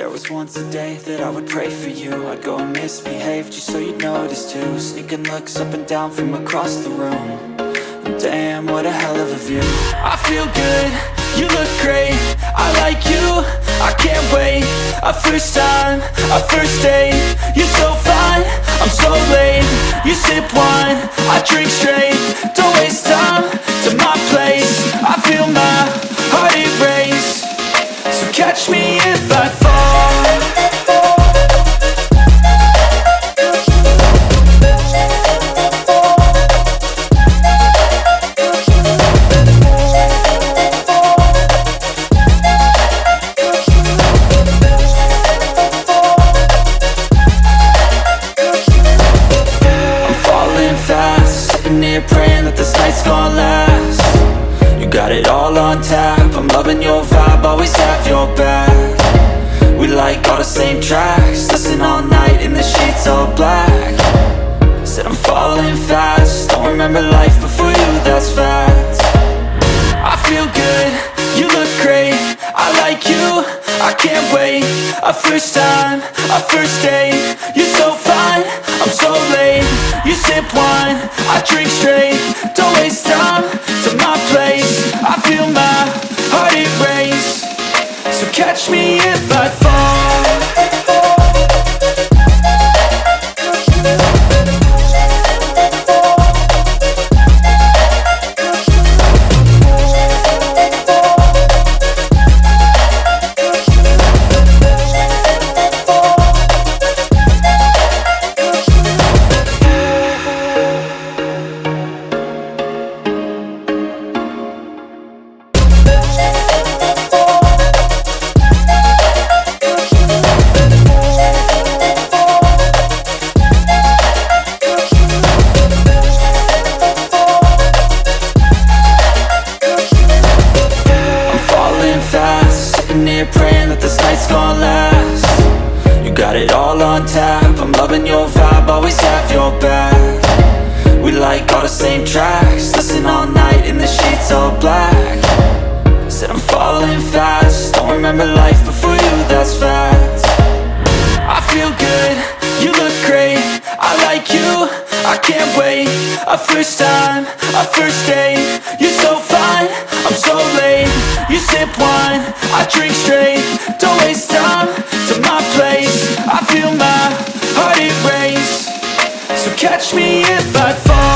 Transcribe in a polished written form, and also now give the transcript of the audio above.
There was once a day that I would pray for you. I'd go and misbehave just so you'd notice too. Sneaking looks up and down from across the room. And damn, what a hell of a view. I feel good, you look great, I like you, I can't wait. A first time, a first date. You're so fine, I'm so late. You sip wine, I drink straight. Don't waste time to my place. I feel my heart erase. So catch me if I fall. I'm falling fast, sitting here praying that this night's gonna last. You got it all on tap, I'm loving your vibe, always have your back. We like all the same tracks, listen all night in the sheets all black. Said I'm falling fast, don't remember life before you, that's fact. I feel good, you look great, I like you, I can't wait. A first time, a first date. You're so fine, I'm so late. You sip wine, I drink straight. Don't waste time to my place. I feel my heart erase. So catch me if I fall. Sitting here praying that this night's gonna last. You got it all on tap, I'm loving your vibe, always have your back. We like all the same tracks, listen all night in the sheets all black. Said I'm falling fast, don't remember life before you, that's fact. I feel good, you look great, I like you, I can't wait. A first time, a first date. You're so fine, I'm so late. You sip wine, I drink straight. Don't waste time to my place. I feel my heart erase. So catch me if I fall.